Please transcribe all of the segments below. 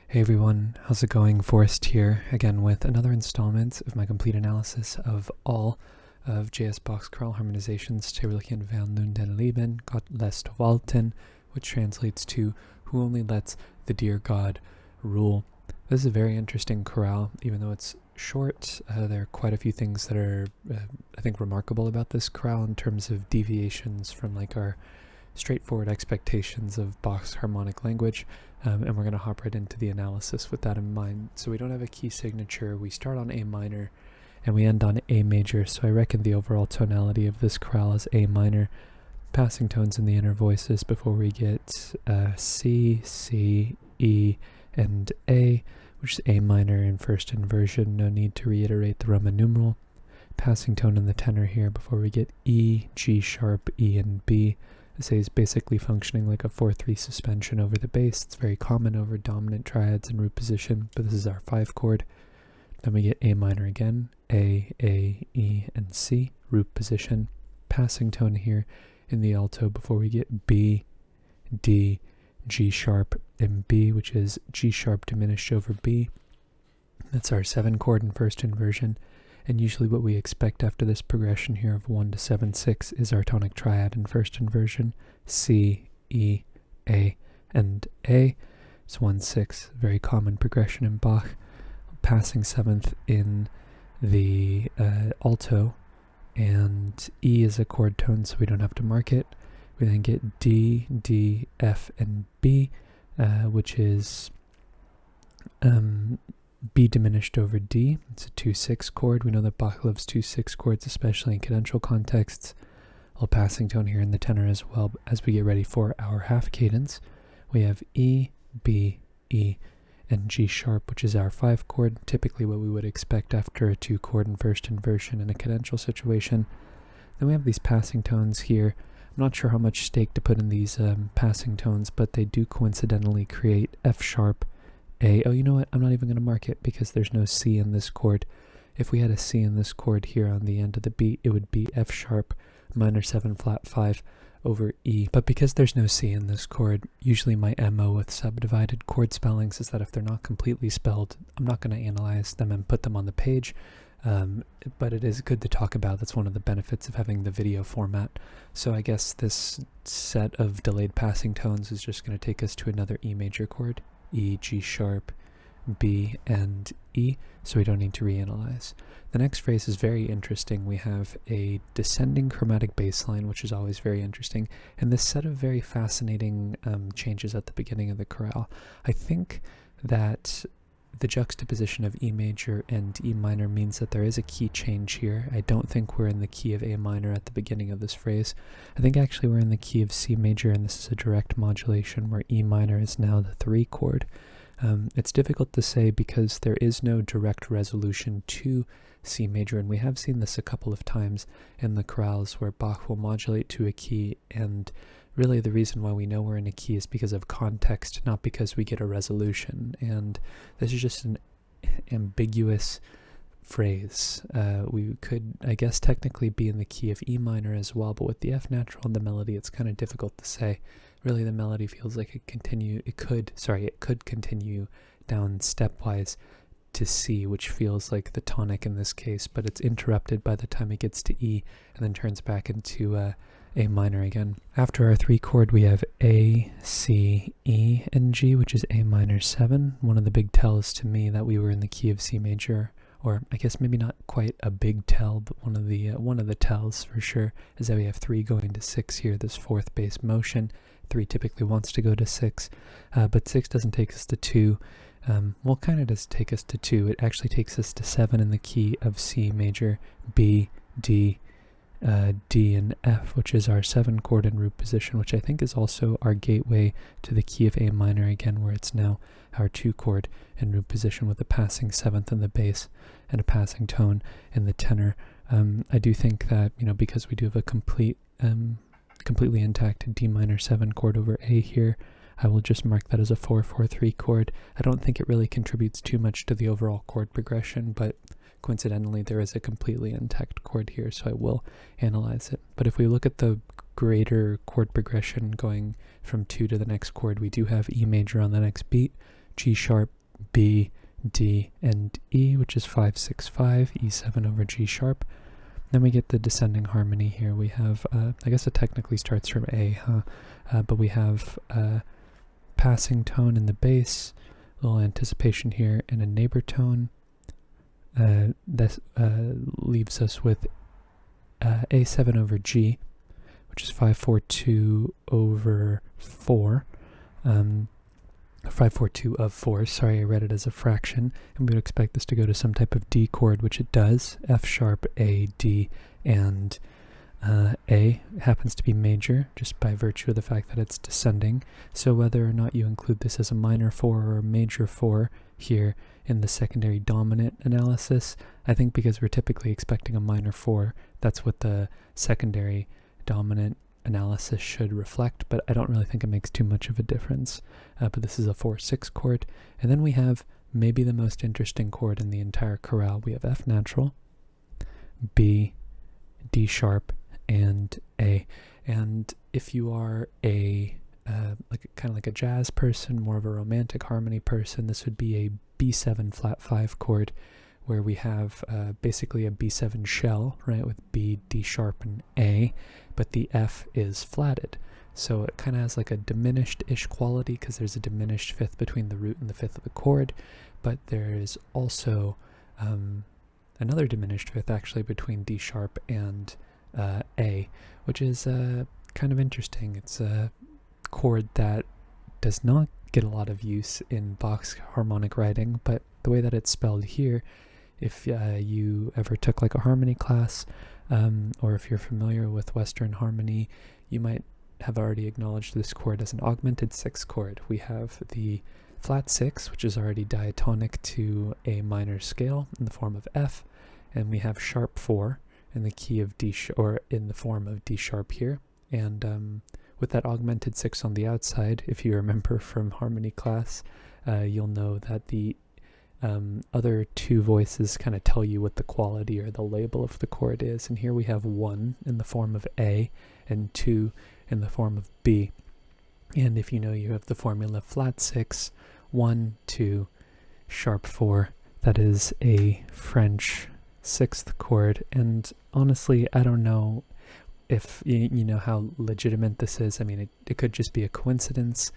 Hey everyone, how's it going? Forrest here, again with another installment of my complete analysis of all of J.S. Bach's chorale harmonizations, Terwilligen van den lieben, Gott, lässt, walten, which translates to who only lets the dear God rule. This is a very interesting chorale, even though it's short. There are quite a few things that are, I think, remarkable about this chorale in terms of deviations from like our straightforward expectations of Bach's harmonic language, and we're going to hop right into the analysis with that in mind. So we don't have a key signature. We start on A minor and we end on A major, so I reckon the overall tonality of this chorale is A minor, passing tones in the inner voices before we get C, C, E, and A, which is A minor in first inversion. No need to reiterate the Roman numeral. Passing tone in the tenor here before we get E, G sharp, E, and B. This A is basically functioning like a 4-3 suspension over the bass. It's very common over dominant triads and root position, but this is our 5 chord. Then we get A minor again, A, E, and C, root position. Passing tone here in the alto before we get B, D, G sharp, and B, which is G sharp diminished over B. That's our 7 chord in first inversion. And usually what we expect after this progression here of 1 to 7, 6 is our tonic triad in first inversion, C, E, A, and A. It's 1, 6, very common progression in Bach. Passing 7th in the alto, and E is a chord tone, so we don't have to mark it. We then get D, D, F, and B, which is B diminished over D. It's a 2-6 chord. We know that Bach loves 2-6 chords, especially in cadential contexts. A little passing tone here in the tenor as well. As we get ready for our half cadence, we have E, B, E, and G sharp, which is our 5 chord, typically what we would expect after a 2 chord in first inversion in a cadential situation. Then we have these passing tones here. I'm not sure how much stake to put in these passing tones, but they do coincidentally create F sharp, A. Oh, you know what? I'm not even going to mark it because there's no C in this chord. If we had a C in this chord here on the end of the beat, it would be F sharp minor 7 flat 5 over E. But because there's no C in this chord, usually my MO with subdivided chord spellings is that if they're not completely spelled, I'm not going to analyze them and put them on the page. But it is good to talk about. That's one of the benefits of having the video format. So I guess this set of delayed passing tones is just going to take us to another E major chord. E, G sharp, B, and E, so we don't need to reanalyze. The next phrase is very interesting. We have a descending chromatic bass line, which is always very interesting, and this set of very fascinating changes at the beginning of the chorale. I think that the juxtaposition of E major and E minor means that there is a key change here. I don't think we're in the key of A minor at the beginning of this phrase. I think actually we're in the key of C major, and this is a direct modulation where E minor is now the 3 chord. It's difficult to say because there is no direct resolution to C major, and we have seen this a couple of times in the chorales where Bach will modulate to a key, and really the reason why we know we're in a key is because of context, not because we get a resolution. And this is just an ambiguous phrase. We could, I guess, technically be in the key of E minor as well, but with the F natural and the melody, it's kind of difficult to say. Really, the melody feels like it could continue down stepwise to C, which feels like the tonic in this case, but it's interrupted by the time it gets to E and then turns back into A minor again. After our 3 chord, we have A, C, E, and G, which is A minor 7. One of the big tells to me that we were in the key of C major, or I guess maybe not quite a big tell, but one of the tells for sure is that we have 3 going to 6 here, this 4th bass motion. 3 typically wants to go to 6, but 6 doesn't take us to 2. Well, kind of does take us to 2. It actually takes us to 7 in the key of C major, B, D, D, and F, which is our 7 chord in root position, which I think is also our gateway to the key of A minor again, where it's now our 2 chord in root position with a passing 7th in the bass and a passing tone in the tenor. I do think that, because we do have a completely intact D minor 7 chord over A here, I will just mark that as a 4-4-3 chord. I don't think it really contributes too much to the overall chord progression, but coincidentally there is a completely intact chord here, so I will analyze it. But if we look at the greater chord progression going from 2 to the next chord, we do have E major on the next beat, G sharp, B, D, and E, which is 5, 6, 5, E7 over G sharp. Then we get the descending harmony here. We have, I guess it technically starts from A, but we have passing tone in the bass, a little anticipation here, and a neighbor tone. This leaves us with A7 over G, which is 5, 4, 2 over 4. 5, 4, 2 of 4, sorry, I read it as a fraction, and we would expect this to go to some type of D chord, which it does. F sharp, A, D, and A happens to be major, just by virtue of the fact that it's descending. So whether or not you include this as a minor 4 or a major 4 here in the secondary dominant analysis, I think because we're typically expecting a minor 4, that's what the secondary dominant analysis should reflect, but I don't really think it makes too much of a difference. But this is a 4-6 chord, and then we have maybe the most interesting chord in the entire chorale. We have F natural, B, D sharp, and A. And if you are a kind of like a jazz person, more of a romantic harmony person, this would be a B7 flat 5 chord, where we have basically a B7 shell, right, with B, D sharp, and A, but the F is flatted. So it kind of has like a diminished-ish quality because there's a diminished fifth between the root and the fifth of the chord, but there is also another diminished fifth actually between D sharp and A, which is kind of interesting. It's a chord that does not get a lot of use in Bach's harmonic writing, but the way that it's spelled here, if you ever took like a harmony class, or if you're familiar with Western harmony, you might have already acknowledged this chord as an augmented 6 chord. We have the flat 6, which is already diatonic to a minor scale in the form of F, and we have sharp 4 in the key of D, or in the form of D sharp here. And with that augmented 6 on the outside, if you remember from harmony class, you'll know that the other two voices kind of tell you what the quality or the label of the chord is. And here we have 1 in the form of A and 2 in the form of B. And if you know, you have the formula flat 6, 1, 2, sharp 4. That is a French 6th chord. And honestly, I don't know if you know how legitimate this is. I mean, it could just be a coincidence.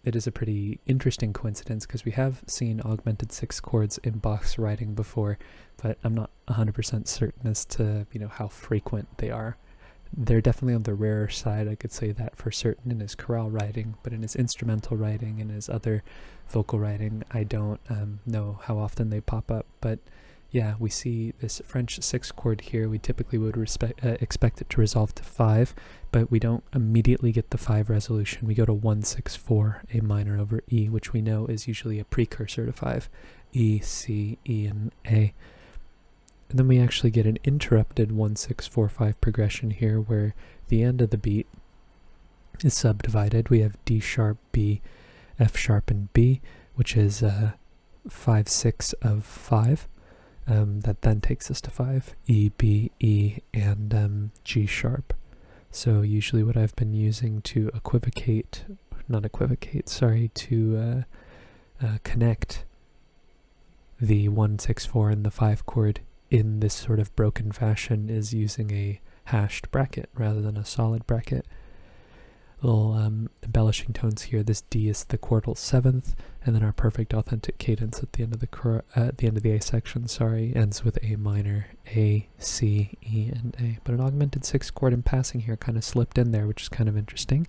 It is a pretty interesting coincidence because we have seen augmented 6 chords in Bach's writing before, but I'm not 100% certain as to how frequent they are. They're definitely on the rarer side, I could say that for certain, in his chorale writing, but in his instrumental writing and his other vocal writing, I don't know how often they pop up. But yeah, we see this French 6 chord here. We typically would expect it to resolve to 5, but we don't immediately get the 5 resolution. We go to 1, 6, 4, A minor over E, which we know is usually a precursor to 5. E, C, E, and A. And then we actually get an interrupted 1, 6, 4, 5 progression here, where the end of the beat is subdivided. We have D sharp, B, F sharp, and B, which is 5, 6 of 5. That then takes us to 5, E, B, E, and G sharp. So usually what I've been using to to connect the 1, 6, 4 and the 5 chord in this sort of broken fashion is using a hashed bracket rather than a solid bracket. Little embellishing tones here. This D is the chordal 7th, and then our perfect authentic cadence at the end of the A section, ends with A minor, A, C, E, and A. But an augmented 6 chord in passing here kind of slipped in there, which is kind of interesting.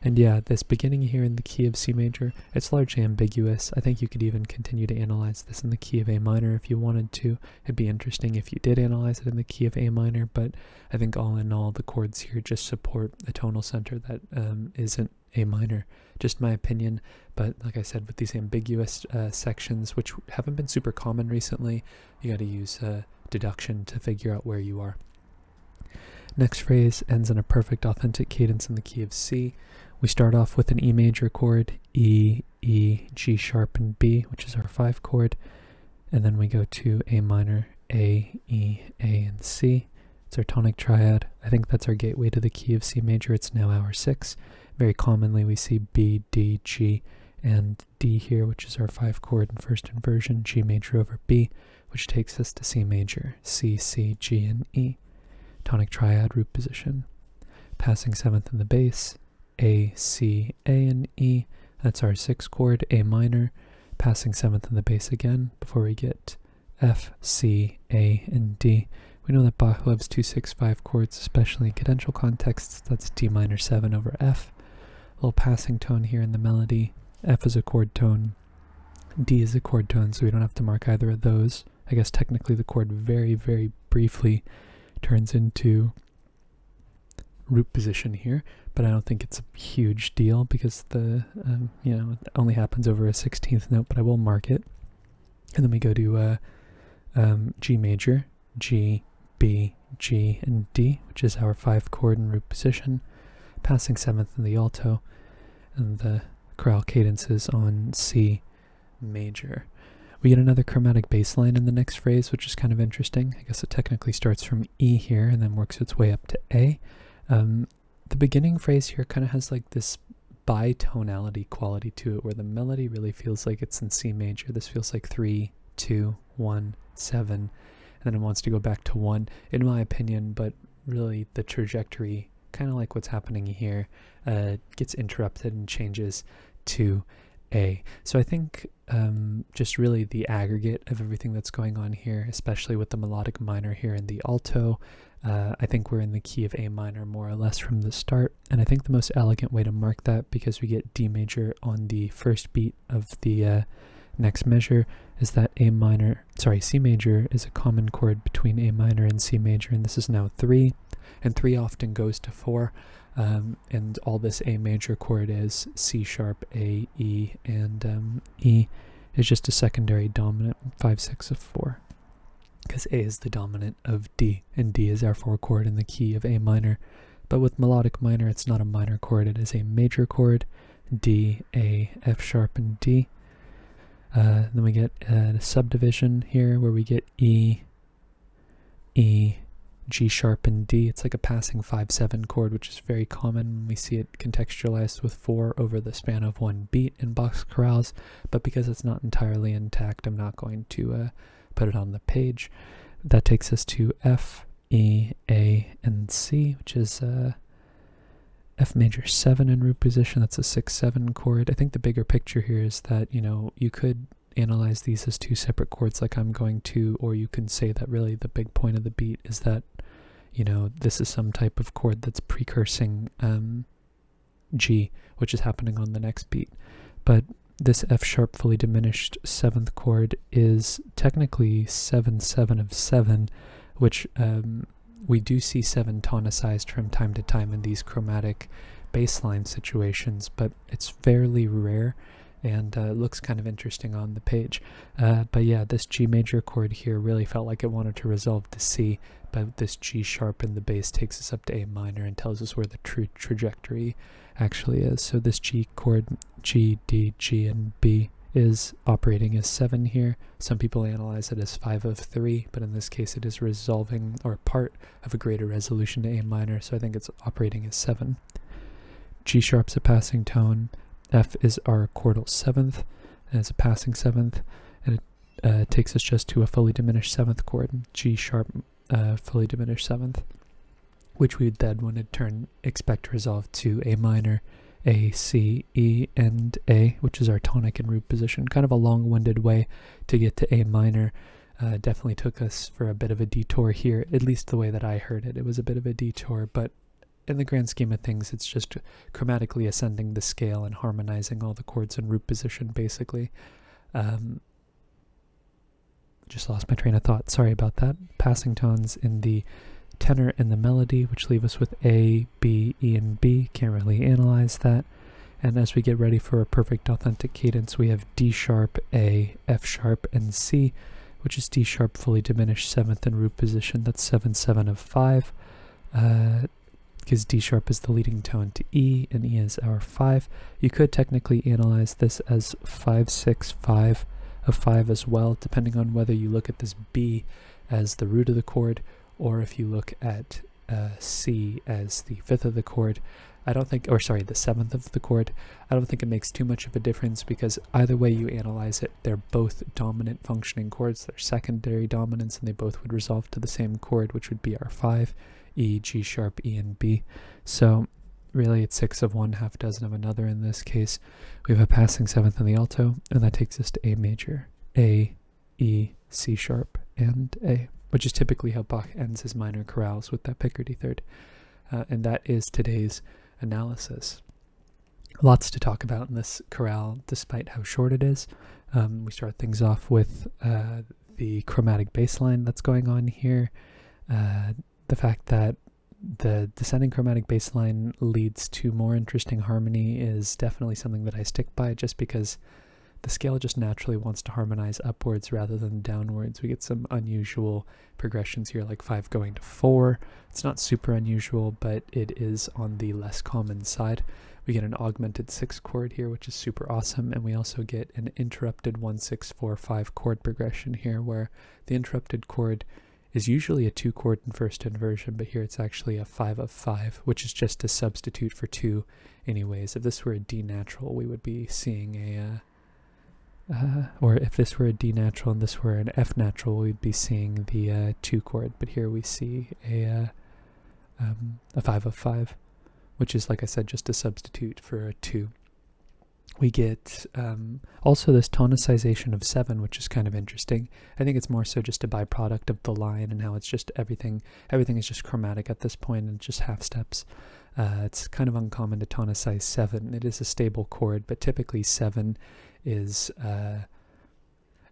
And yeah, this beginning here in the key of C major, it's largely ambiguous. I think you could even continue to analyze this in the key of A minor if you wanted to. It'd be interesting if you did analyze it in the key of A minor, but I think all in all, the chords here just support a tonal center that isn't A minor. Just my opinion, but like I said, with these ambiguous sections, which haven't been super common recently, you got to use deduction to figure out where you are. Next phrase ends in a perfect authentic cadence in the key of C. We start off with an E major chord, E, E, G sharp, and B, which is our 5 chord. And then we go to A minor, A, E, A, and C. It's our tonic triad. I think that's our gateway to the key of C major. It's now our 6. Very commonly we see B, D, G, and D here, which is our 5 chord in first inversion, G major over B, which takes us to C major, C, C, G, and E. Tonic triad root position. Passing 7th in the bass, A, C, A, and E. That's our 6 chord, A minor. Passing 7th in the bass again before we get F, C, A, and D. We know that Bach loves 2-6-5 chords, especially in cadential contexts. That's D minor 7 over F. A little passing tone here in the melody. F is a chord tone, D is a chord tone, so we don't have to mark either of those. I guess technically the chord very, very briefly turns into root position here, but I don't think it's a huge deal because the it only happens over a 16th note, but I will mark it. And then we go to G major, G, B, G, and D, which is our 5 chord in root position, passing 7th in the alto, and the chorale cadences on C major. We get another chromatic bass line in the next phrase, which is kind of interesting. I guess it technically starts from E here and then works its way up to A. The beginning phrase here kind of has like this bitonality quality to it, where the melody really feels like it's in C major. This feels like 3, 2, 1, 7, and then it wants to go back to 1, in my opinion, but really the trajectory, kind of like what's happening here, gets interrupted and changes to A. So I think just really the aggregate of everything that's going on here, especially with the melodic minor here in the alto, I think we're in the key of A minor more or less from the start, and I think the most elegant way to mark that, because we get D major on the first beat of the next measure, is that C major is a common chord between A minor and C major, and this is now 3, and 3 often goes to 4, and all this A major chord is C sharp, A, E, and E is just a secondary dominant, 5, 6 of 4. Because A is the dominant of D, and D is our 4 chord in the key of A minor. But with melodic minor, it's not a minor chord, it is a major chord, D, A, F sharp, and D. Then we get a subdivision here where we get E, E, G sharp, and D. It's like a passing 5-7 chord, which is very common when we see it contextualized with 4 over the span of 1 beat in Bach's chorales, but because it's not entirely intact, I'm not going to put it on the page. That takes us to F, E, A, and C, which is F major 7 in root position. That's a 6-7 chord. I think the bigger picture here is that, you could analyze these as 2 separate chords like I'm going to, or you can say that really the big point of the beat is that, this is some type of chord that's precursing G, which is happening on the next beat. But this F sharp fully diminished 7th chord is technically 7-7 of 7, which we do see 7 tonicized from time to time in these chromatic bassline situations, but it's fairly rare and looks kind of interesting on the page. But yeah, this G major chord here really felt like it wanted to resolve to C, but this G sharp in the bass takes us up to A minor and tells us where the true trajectory actually is. So this G chord, G, D, G, and B, is operating as 7 here. Some people analyze it as 5 of 3, but in this case it is resolving, or part of a greater resolution to A minor, so I think it's operating as 7. G sharp's a passing tone, F is our chordal 7th, and it's a passing 7th, and it takes us just to a fully diminished 7th chord, G sharp, fully diminished 7th, which we then would expect to resolve to A minor, A, C, E, and A, which is our tonic in root position. Kind of a long-winded way to get to A minor. Definitely took us for a bit of a detour here, at least the way that I heard it. It was a bit of a detour, but in the grand scheme of things, it's just chromatically ascending the scale and harmonizing all the chords in root position, basically. Just lost my train of thought. Sorry about that. Passing tones in the tenor and the melody, which leave us with A, B, E, and B. Can't really analyze that. And as we get ready for a perfect authentic cadence, we have D sharp, A, F sharp, and C, which is D sharp fully diminished 7th in root position. That's 7-7 of 5. Because D sharp is the leading tone to E, and E is our 5. You could technically analyze this as 5-6-5 of 5 as well, depending on whether you look at this B as the root of the chord, or if you look at C as the 5th of the chord. I don't think, or sorry, the 7th of the chord. I don't think it makes too much of a difference because either way you analyze it, they're both dominant functioning chords. They're secondary dominants, and they both would resolve to the same chord, which would be our 5, E, G sharp, E, and B. So really it's 6 of one, half dozen of another in this case. We have a passing 7th in the alto, and that takes us to A major, A, E, C sharp, and A, which is typically how Bach ends his minor chorales, with that Picardy third. And that is today's analysis. Lots to talk about in this chorale, despite how short it is. We start things off with the chromatic bass line that's going on here. The fact that the descending chromatic bass line leads to more interesting harmony is definitely something that I stick by, just because the scale just naturally wants to harmonize upwards rather than downwards. We get some unusual progressions here, like 5 going to 4. It's not super unusual, but it is on the less common side. We get an augmented 6 chord here, which is super awesome, and we also get an interrupted 1, 6, 4, 5 chord progression here, where the interrupted chord is usually a 2 chord in first inversion, but here it's actually a 5 of 5, which is just a substitute for 2 anyways. If this were a D natural, we would be seeing a or if this were a D natural and this were an F natural, we'd be seeing the 2 chord, but here we see a 5 of 5, which is, like I said, just a substitute for a 2. We get also this tonicization of 7, which is kind of interesting. I think it's more so just a byproduct of the line and how it's just everything is just chromatic at this point and just half steps. It's kind of uncommon to tonicize 7. It is a stable chord, but typically 7 is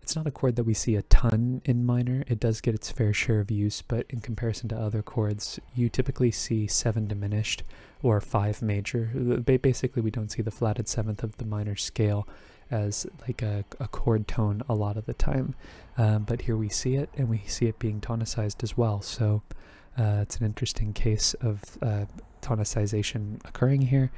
it's not a chord that we see a ton in minor. It does get its fair share of use, but in comparison to other chords, you typically see 7 diminished or 5 major. Basically, we don't see the flatted 7th of the minor scale as like a chord tone a lot of the time, but here we see it, and we see it being tonicized as well. So it's an interesting case of tonicization occurring here.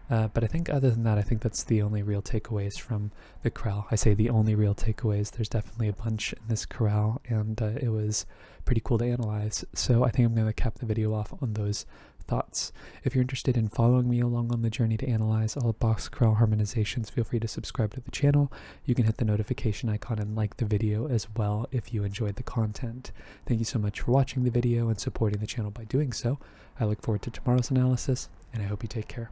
But I think other than that, I think that's the only real takeaways from the chorale. I say the only real takeaways. There's definitely a bunch in this chorale, and it was pretty cool to analyze. So I think I'm going to cap the video off on those thoughts. If you're interested in following me along on the journey to analyze all of Bach's chorale harmonizations, feel free to subscribe to the channel. You can hit the notification icon and like the video as well if you enjoyed the content. Thank you so much for watching the video and supporting the channel by doing so. I look forward to tomorrow's analysis, and I hope you take care.